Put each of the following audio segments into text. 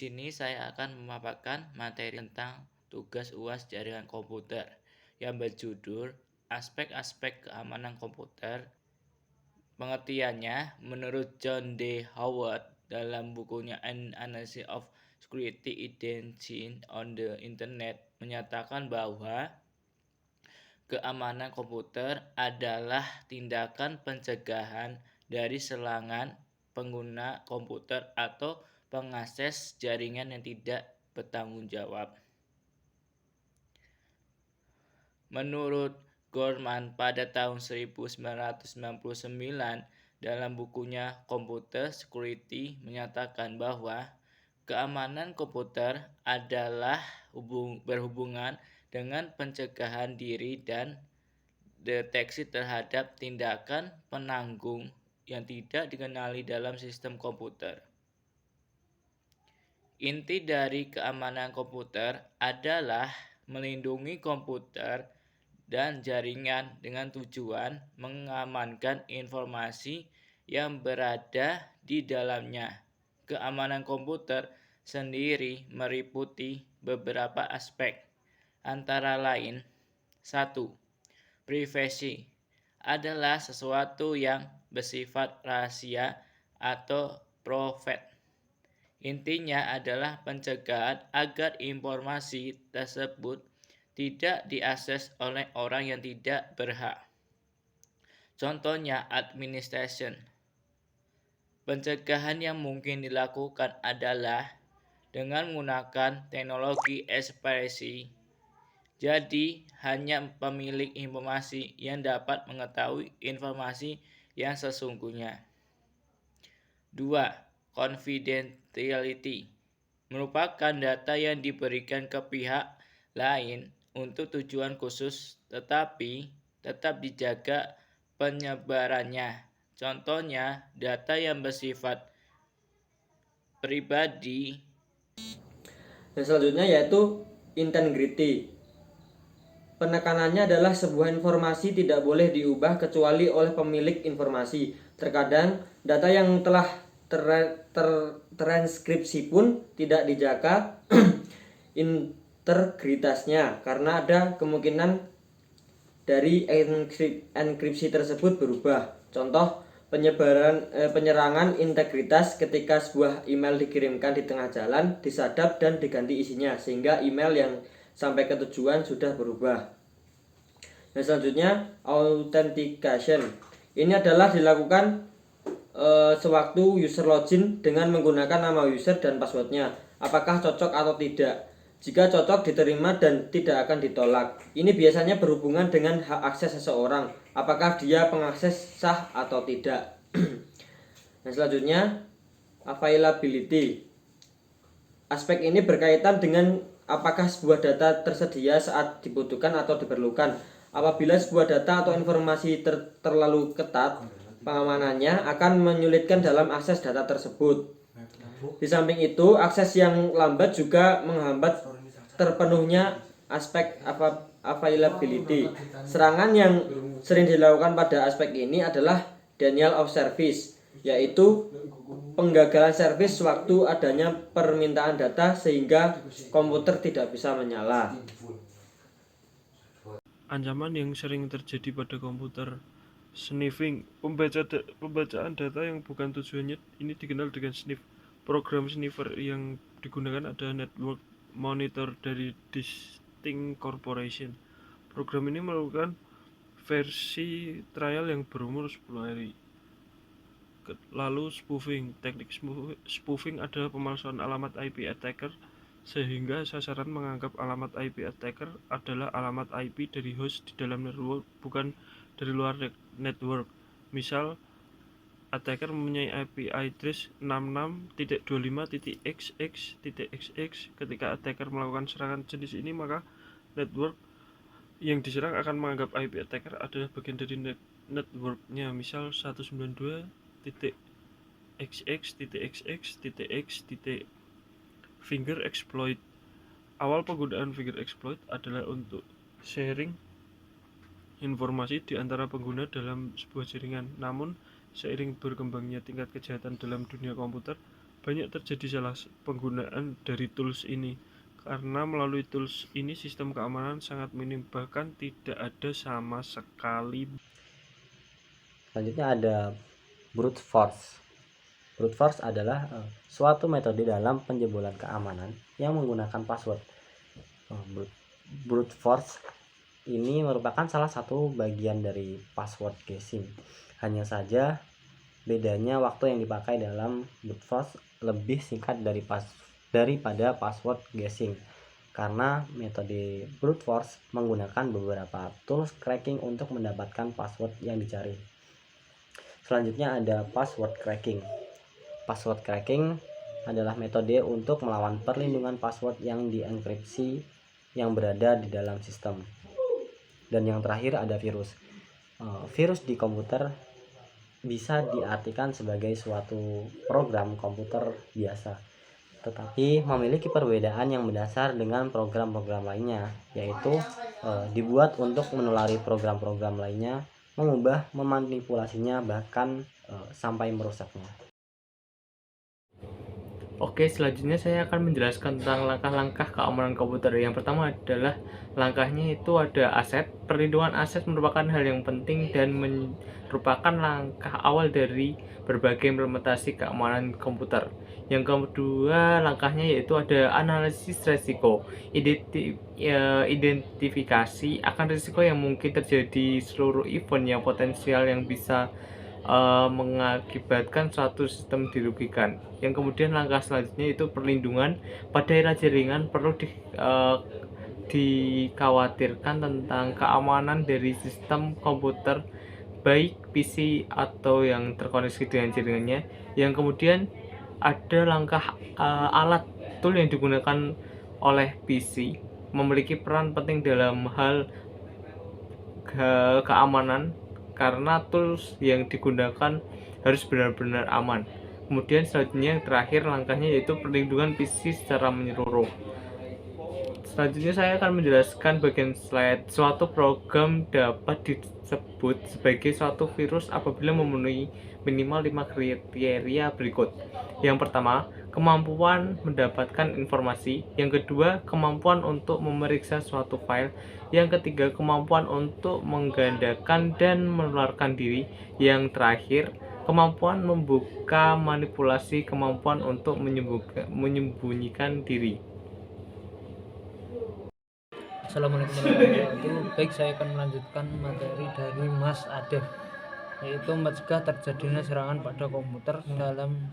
sini saya akan memaparkan materi tentang tugas UAS jaringan komputer yang berjudul Aspek-aspek keamanan komputer. Pengertiannya, menurut John D. Howard dalam bukunya An Analysis of Security Identity on the Internet, menyatakan bahwa keamanan komputer adalah tindakan pencegahan dari serangan pengguna komputer atau pengakses jaringan yang tidak bertanggung jawab. Menurut Gorman pada tahun 1999 dalam bukunya Computer Security menyatakan bahwa keamanan komputer adalah berhubungan dengan pencegahan diri dan deteksi terhadap tindakan penanggung yang tidak dikenali dalam sistem komputer. Inti dari keamanan komputer adalah melindungi komputer dan jaringan dengan tujuan mengamankan informasi yang berada di dalamnya. Keamanan komputer sendiri meliputi beberapa aspek, antara lain 1. Privasi adalah sesuatu yang bersifat rahasia atau private. Intinya adalah pencegahan agar informasi tersebut tidak diakses oleh orang yang tidak berhak. Contohnya administration. Pencegahan yang mungkin dilakukan adalah dengan menggunakan teknologi ekspresi. Jadi, hanya pemilik informasi yang dapat mengetahui informasi yang sesungguhnya. 2. Confidentiality merupakan data yang diberikan ke pihak lain untuk tujuan khusus tetapi tetap dijaga penyebarannya. Contohnya, data yang bersifat pribadi. Dan selanjutnya yaitu integrity. Penekanannya adalah sebuah informasi tidak boleh diubah kecuali oleh pemilik informasi. Terkadang data yang telah transkripsi pun tidak dijaga integritasnya karena ada kemungkinan dari enkripsi tersebut berubah. Contoh penyerangan integritas ketika sebuah email dikirimkan di tengah jalan, disadap dan diganti isinya sehingga email yang sampai ke tujuan sudah berubah. Dan selanjutnya authentication. Ini adalah dilakukan sewaktu user login dengan menggunakan nama user dan passwordnya. Apakah cocok atau tidak? Jika cocok diterima dan tidak akan ditolak. Ini biasanya berhubungan dengan hak akses seseorang. Apakah dia pengakses sah atau tidak. Dan selanjutnya availability. Aspek ini berkaitan dengan apakah sebuah data tersedia saat dibutuhkan atau diperlukan. Apabila sebuah data atau informasi terlalu ketat, pengamanannya akan menyulitkan dalam akses data tersebut. Di samping itu, akses yang lambat juga menghambat terpenuhnya aspek availability. Serangan yang sering dilakukan pada aspek ini adalah denial of service, yaitu penggagalan servis waktu adanya permintaan data sehingga komputer tidak bisa menyala. Ancaman yang sering terjadi pada komputer: sniffing, pembacaan data yang bukan tujuannya. Ini dikenal dengan sniff. Program sniffer yang digunakan adalah Network Monitor dari Distinct Corporation. Program ini melakukan versi trial yang berumur 10 hari. Lalu spoofing. Teknik spoofing adalah pemalsuan alamat IP attacker sehingga sasaran menganggap alamat IP attacker adalah alamat IP dari host di dalam network, bukan dari luar network. Misal, attacker mempunyai IP address 66.25.xx.xx. Ketika attacker melakukan serangan jenis ini, maka network yang diserang akan menganggap IP attacker adalah bagian dari networknya. Misal 192.xx.xx.x. Finger exploit. Awal penggunaan finger exploit adalah untuk sharing informasi di antara pengguna dalam sebuah jaringan. Namun, seiring berkembangnya tingkat kejahatan dalam dunia komputer, Banyak terjadi salah penggunaan dari tools ini, karena melalui tools ini sistem keamanan sangat minim, bahkan tidak ada sama sekali. Selanjutnya ada brute force. Brute force adalah suatu metode dalam penjebolan keamanan yang menggunakan password. Brute force ini merupakan salah satu bagian dari password guessing. Hanya saja bedanya waktu yang dipakai dalam brute force lebih singkat daripada password guessing, karena metode brute force menggunakan beberapa tools cracking untuk mendapatkan password yang dicari. Selanjutnya ada password cracking. Password cracking adalah metode untuk melawan perlindungan password yang dienkripsi yang berada di dalam sistem. Dan yang terakhir ada virus. Virus di komputer bisa diartikan sebagai suatu program komputer biasa, tetapi memiliki perbedaan yang mendasar dengan program-program lainnya, yaitu dibuat untuk menulari program-program lainnya, mengubah, memanipulasinya, bahkan sampai merusaknya. Oke, selanjutnya saya akan menjelaskan tentang langkah-langkah keamanan komputer. Yang pertama adalah langkahnya itu ada aset. Perlindungan aset merupakan hal yang penting dan merupakan langkah awal dari berbagai implementasi keamanan komputer. Yang kedua langkahnya yaitu ada analisis resiko. Identifikasi akan risiko yang mungkin terjadi, seluruh event yang potensial yang bisa mengakibatkan suatu sistem dirugikan. Yang kemudian langkah selanjutnya itu perlindungan. Pada era jaringan perlu dikhawatirkan tentang keamanan dari sistem komputer, baik PC atau yang terkoneksi dengan jaringannya. Yang kemudian ada langkah alat tool yang digunakan oleh PC memiliki peran penting dalam hal keamanan, karena tools yang digunakan harus benar-benar aman. Kemudian selanjutnya yang terakhir langkahnya yaitu perlindungan PC secara menyeluruh. Selanjutnya saya akan menjelaskan bagian slide. Suatu program dapat disebut sebagai suatu virus apabila memenuhi minimal 5 kriteria berikut. Yang pertama, kemampuan mendapatkan informasi. Yang kedua, kemampuan untuk memeriksa suatu file. Yang ketiga, kemampuan untuk menggandakan dan menularkan diri. Yang terakhir, kemampuan membuka manipulasi, kemampuan untuk menyembunyikan diri. Assalamualaikum warahmatullahi wabarakatuh. Baik, saya akan melanjutkan materi dari Mas Adef, yaitu mencegah terjadinya serangan pada komputer dalam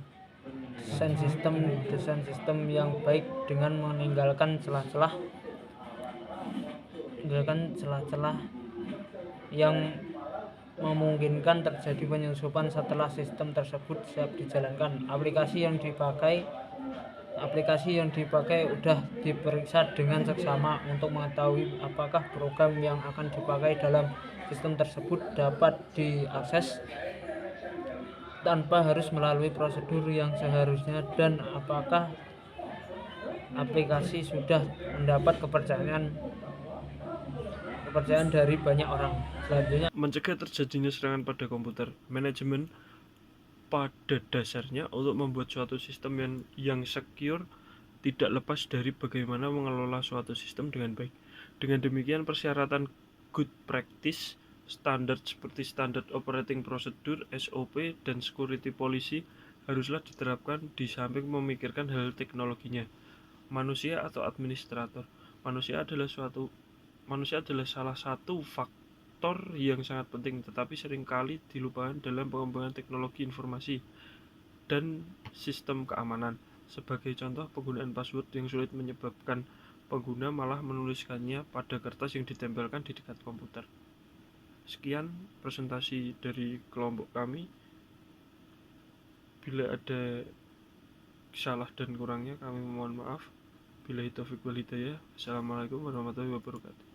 desain sistem yang baik dengan meninggalkan celah-celah yang memungkinkan terjadi penyusupan setelah sistem tersebut siap dijalankan. Aplikasi yang dipakai sudah diperiksa dengan seksama untuk mengetahui apakah program yang akan dipakai dalam sistem tersebut dapat diakses tanpa harus melalui prosedur yang seharusnya, dan apakah aplikasi sudah mendapat kepercayaan dari banyak orang. Selanjutnya, Mencegah terjadinya serangan pada komputer. Manajemen pada dasarnya untuk membuat suatu sistem yang secure tidak lepas dari bagaimana mengelola suatu sistem dengan baik. Dengan demikian, persyaratan good practice, standar seperti standard operating procedure (SOP) dan security policy haruslah diterapkan di samping memikirkan hal teknologinya. Manusia atau administrator. Manusia adalah salah satu faktor yang sangat penting, tetapi seringkali dilupakan dalam pengembangan teknologi informasi dan sistem keamanan. Sebagai contoh, penggunaan password yang sulit menyebabkan pengguna malah menuliskannya pada kertas yang ditempelkan di dekat komputer. Sekian presentasi dari kelompok kami. Bila ada salah dan kurangnya kami mohon maaf. Billahi taufiq wal hidayah. Assalamualaikum warahmatullahi wabarakatuh.